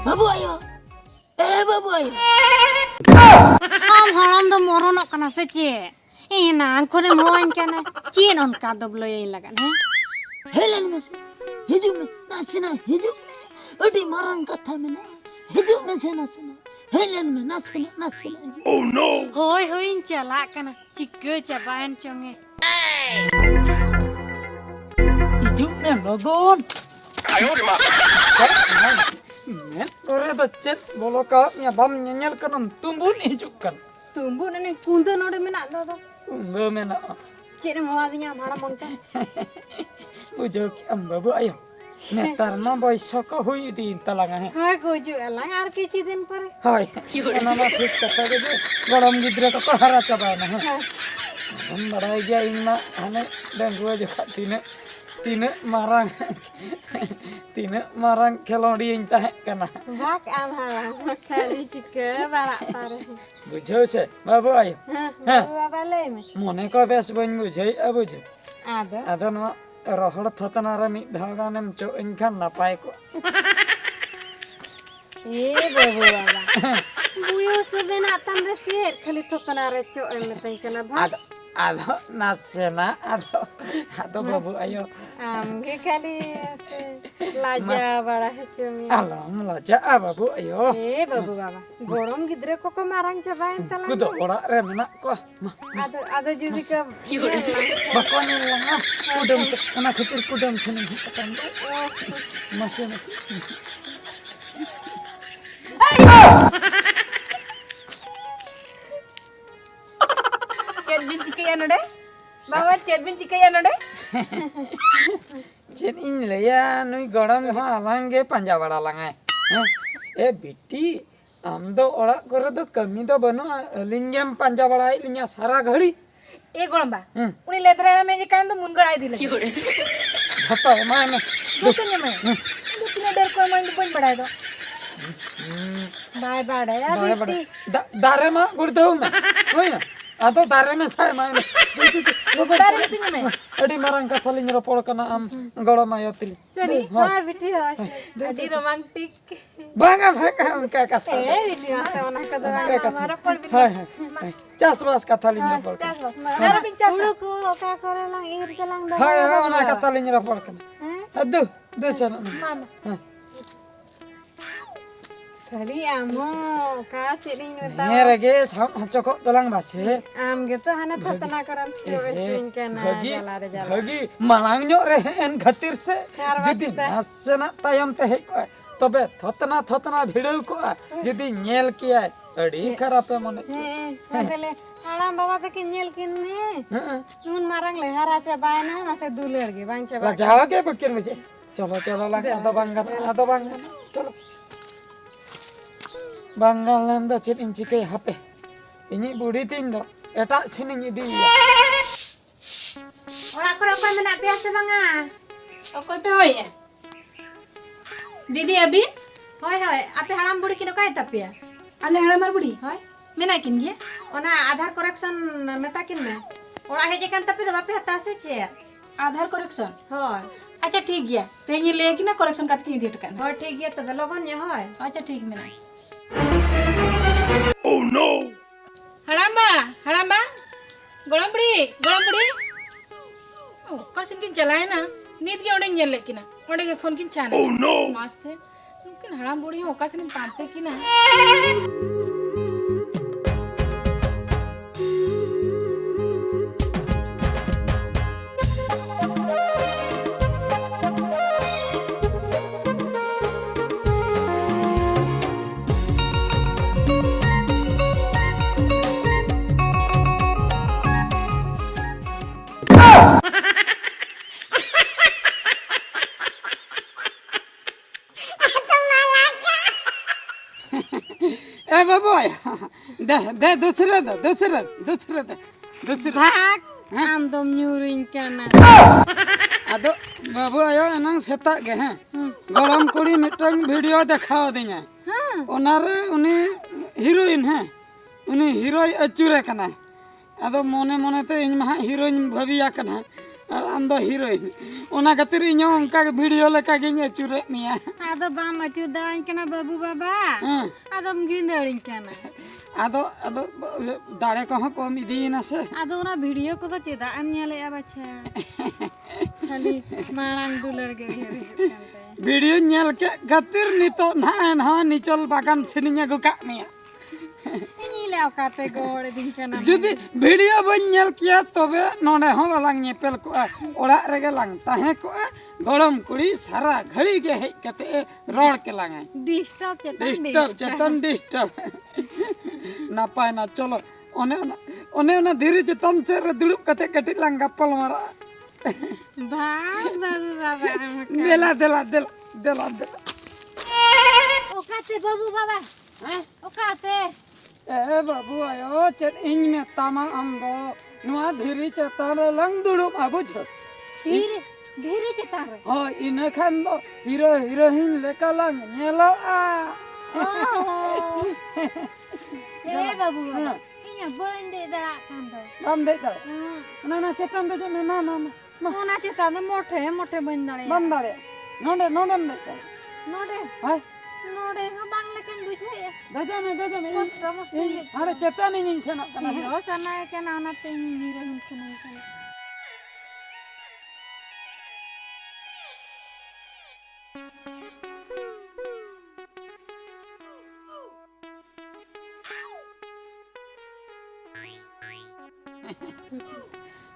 Babu ayo. Babu ayo. Am haram do morono kana se che. Ina ankore moan kana chin on ka do bloy lagan he. Helen mas. Hijuk me nasina hijuk. Adi marang katha me na. Hijuk me se nasina. Helen me nasina. Oh no. Hoi hoi chala kana chikke chabayan chonge. Hijuk me logon. Men kore to chet bolo ka nya bam nyanyal kanam tumbun hijuk kan. Tumbu nane kunda node mena do do. Tumbe mena. Chere moadinya bhara monta. Bujo ki am babu ayo. Netar na boyso ko hui din talanga he. Hai goju elang ar kichi din pore. Hoy. Ona ma thik katha ge gorom gidra ko hara chaba na he. Am badai gya inna ane dengua jo tine marang kelodi inta kana. Hak am halang khali chikke bara pare. Bujo se babu ayo. Baba le me. Mone ko bes boin bujai abujo. Ada. Ada no rohor thotanara mi dhaganem cho inkan napai ko. Babu baba. Buyo se bena tamre ser khali thokana re cho en tai kana bha. Ado nasena ado babu ayo. Amge khali se laja bara hechumi. Alam laja babu ayo. Babu baba. Gorom gidre ko marang chabain talang. Kudo ora re mena ko. Ada judi ka. Bakon lang kudam se kana khatir kudam se ni katan. Masena. Cedbin cikaya node? Bawa cedbin cikaya node? Chen in leya nui goram ha alange panja bada langai. E biti am do ora kore do kami do banu lingam panja bada linya sara ghadi. ए गोळंबा उनी लेतराळा मेजे कांद मुनगळाय दिले झपा मान दुकने में दुकने डर को मन पण पडाय दो बाय बाडा या बेटी दारे मा गुडदो में होय ना आतो दारे में साय मान दारे में सिंग में अडी मारंग का थलिन रोपड़ कना आम गळो मा यतिली सरी हां बेटी हाय अडी रोमांटिक भागा भागा उनका कथा ए बेटी आसे वना का दवा हमारा पड़ भी हाय चास बास का थलिन रोपड़ चास बस मेरा बिन चास उड़को ओका करेlang ईर केlang दो हाय वना का थलिन रोपड़ कना अदु दुसन मामा Kali amo ka sini nota. Nere ge sam choko tolang base. Am gitu hana tatana karam cuin kana jalare jalare. Bagi malang nyo re en khatir se. Jodi nasena tayam te he ko. Tobe thotna video ko. Jodi nyel kiya adi kharap e mone. Asale halam baba ta kinyel kinne. Nun marang le hara cha baina mase duler ge bang cha. La jawa ke bukin muje. Cholo lang ado bangga. Cholo. Banggalan do chet inci ke hape. Ini budi tin do. Eta sini idi ya. Ora ko apa mena biasa banga. Okol pe hoy ya. Didi abin? Hoy hoy ape halam budi kino kai tapia. Ale halamar budi. Hoy Mena kin gya? ona aadhar correction meta kin me. Ora heje kan tapi do bape hata se che. Aadhaar correction Hoy अच्छा ठीक गया तेनी ले कि ना correction काट के दिट kan hoy ठीक है तो logon nya hoy. अच्छा ठीक मेना Oh no. हड़ाम्बा गोलमबड़ी ओ कसिन किन चलाए ना नीत के ओडे नेल लेकिन ओडे के फोन किन छाने Oh no. मास से किन हड़ाम बुड़ी हो कसिन पाते कि ना ए बाबू दे दूसरा Bak am dom nyuring kana. आदो बाबू आयो एनंग सेता के हैं गरम कुड़ी मिटन वीडियो दिखाओ दिया हाँ ओनारे उनी हीरोइन है उनी हीरोई अचूरे कना आदो मोने मोने ते इन महा हीरोइन भाबिया कना और आम दो हीरोइन ओना खातिर इño उनका वीडियो लेका गिन अचूरे मिया आदो बाम अचू दाइन कना बाबू बाबा हाँ आदम गिंदड़ी कना आदो आदो दाड़े को कम इदीना से आदो ना वीडियो को तो चेदा एम नेले बच्चा खाली मांग दुलड़ के घेर वीडियो नेल के खातिर नितो ना निचल बागान सिनिया गो का मिया इनीले औकाते गोड़ दिन कना जुदी वीडियो बन नेल किया तबे नोडे हो लांग नेपेल को ओड़ा रेगे लांग ताहे को गरम कुड़ी सारा घड़ी के हे कते रोड के लांग डिस्टर्ब चेतन डिस्टर्ब नापाय ना चलो ओने धीरे चेतन से दुड़ुब कते कटी लांग गप्पल मारा भाग बाबू बाबा देला देला देला देला देला ओकाते बाबू बाबा हैं ओकाते ए बाबू आयो चेत इन में तामा अंदो नुआ धीरे चेतन लंग दुड़ुब आबु छ धीरे धीरे चेता रे हो इन खान दो हीरो हीरोइन लेका लंग नेलो आ ए बाबू बाबा इnya बंदे दा कांदो बम दे दे ना चेतन दे ना मोना चेता ने मोठे मोठे बंदळे बम दाड़े नोडे नोडन दे नोडे हाय नोडे हम बांग्ला केन बुझे दजने मस्त मस्त अरे चेतन इन से ना हीरो सना के नाना ते हीरो हम सुने के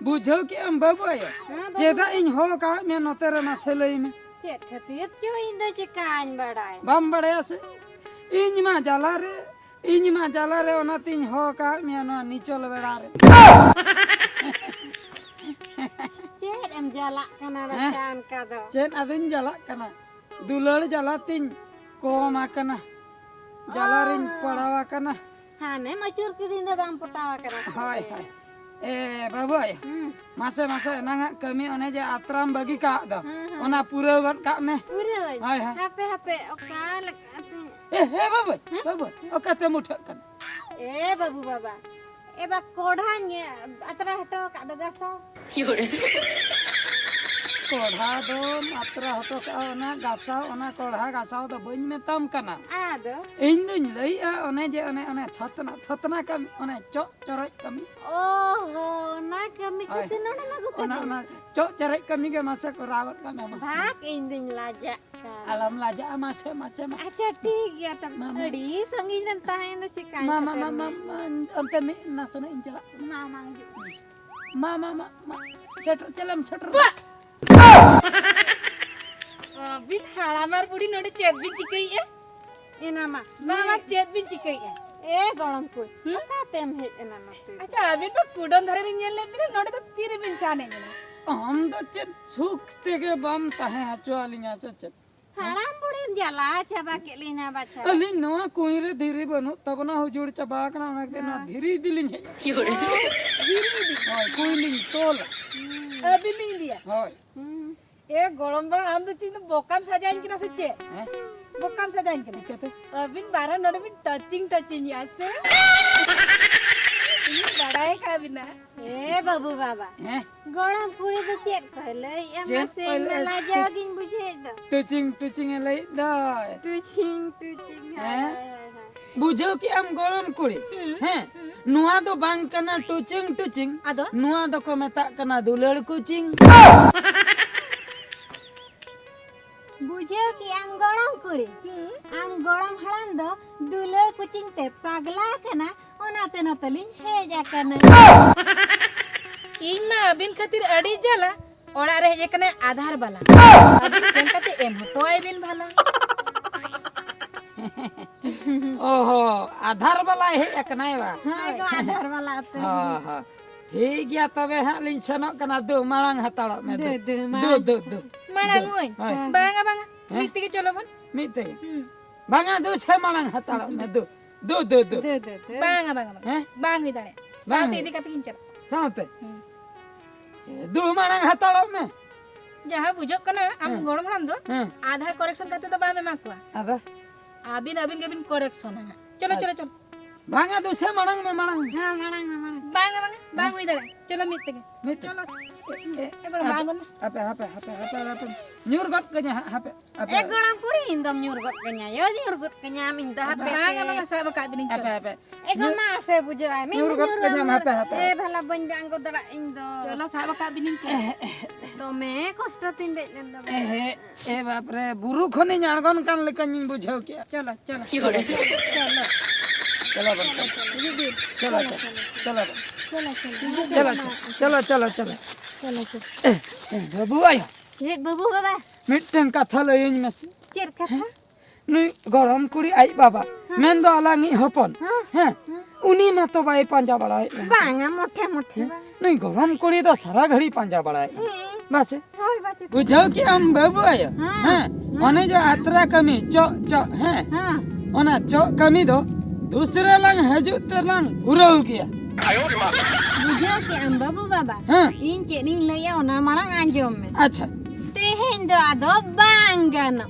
बुझो कि हम बाबू आयो चेदा इन हो का ने नतेरे ना सेलई में चेत खतियत जो इंदो चिकान बड़ाय बम बड़या से इन मा जाला रे ओना तिन हो का ने ना निचल बेड़ा रे चेत एम जाला कना रचान का दो चेन अदिन जाला कना दुलड़ जाला तिन कोमा कना जाला रिन पड़ावा कना हाने मचूर के दिन दो बाम पटावा करा हाय हाय ए बाबू आयो मासे नंगा कमी ओने जे आत्राम बगी का दो ओना पूरा वन का में पूरे हाय हाय हापे हापे ओकाल ए हे बाबू ओकते मुठक कन ए बाबू बाबा ए बा कोढ़ा ने अतरा हटो का दो गासा कोढ़ा दो मात्रा हटो का ओना गासा ओना कोढ़ा गासा दो बइन में तम कना आदो इन दिन लई ओने जे ओने थतना कम ओने चरई कमी ओहो ना कमी किते न लागू ओना चरई कमी के मासे को रावत का में भाग इन दिन लाजा अलम लाजा मासे अच्छा ठीक गया तब अड़ी संगीत रमता है न चिकान मामा अंत में नसने इंचला मामा छटर चलम छटर बिन हाड़ामार बुढ़ी नोडे चेत बिन चिकई है एना मा बाबा चेत बिन चिकई है ए गळम को का तेम हे एना मा अच्छा अभी तो कुडन धरे रिंजल ले बिन नोडे तो तीरे बिन चाने हम तो चेत सुखते के बम तहे चोलिया से चेत हाड़ाम बुढ़ी जाला चबा के लीना बाछा अली नवा कोई रे धीरे बनो तब ना हुजूर चबा कना ना देना धीरे दिलिन है कोई नहीं तोल अभी नहीं दिया होय ए गरम बा हम तो चिंता बोकाम सजाइन कि ना सच्चे हैं बोकाम सजाइन कि कहते अभी 12 नोडे बिन टचिंग याद से ये बड़ा है का बिना ए बाबू बाबा हैं गळम पूरी तो चेक कहले एमा से मला जागिन बुझे दो टचिंग ले दा टूचिंग हैं बुझो कि हम गरम कुड़ी हैं नुआ दो बांग कना टचिंग आदो नुआ दो को मेता कना दुलड़ कुचिंग बुझे कि आम गळम कुड़ी आम गळम हळम दो दुले कुचिंग ते पागला कना ओनाते न तलिन हे जा कना इन मा अबिन खातिर अड़ी जाला ओड़ा रहे जे कने आधार वाला अबिन सेन कते एम हटोय बिन भला ओहो आधार वाला है एक नहीं बा हां एगो आधार वाला आते हां हां ठीक गया तबे हां लिन सनो कना दो मांग हताड़ा में दो मांग होय बांगा मित्ती के चलो बन मिते बांगा दो छे मांग हताड़ा में दो बांगा हैं बांग विदाने बांग इदी कते किंचल साते दो मांग हताड़ा में जहाँ बुझो कना आम गोड़म हड़ाम दो हाँ आधा करेक्शन करते तो बामे मा कुआ आदा आबिन आबिन के बिन करेक्शन है चलो चलो चलो भांगा दूसरे मड़ंग में मड़ंग हाँ माड़ांग माड़ांग बांग बांग बांग हुई दरे चलो मित के मित चलो एक बांग ना apa nyur got kanya apa एक गोड़म कुड़ी इंदम न्यूर गट कन्या यो न्यूर गट कन्या मिन दा पे बांग बांग साब का बिन चलो apa एक मा से बुझाय मिन nyur got kanya apa ए भला बन जांग को दड़ा इंदो चलो साब का बिन तो मैं कष्ट तीन दे नंदा ए बाप रे बुरु खनि जाणगन कान लेका निन बुझाओ क्या चलो चलो चलो चलो चलो चलो चलो बाबू आयो चेक बाबू बाबा मिटन कथा लयिन मेसे चेर कथा नुई गरम कुड़ी आई बाबा मेन दो आलांगी हपन हैं उनी में तो बाई पांजा बड़ाई बांगा मोठे मोठे नुई गरम कुड़ी तो सारा घड़ी पांजा बड़ाई बस होय बाची बुझाओ कि हम बाबू आयो हैं ओने जो आत्रा कमी च हैं हां ओना च कमी दो दूसरे लंग हजू तरलंग पूरा हो गया बुझो के हम बाबू बाबा हाँ इन चेनी लया ओना माळा आंजोम में अच्छा तेहेन दो आदो बांगानो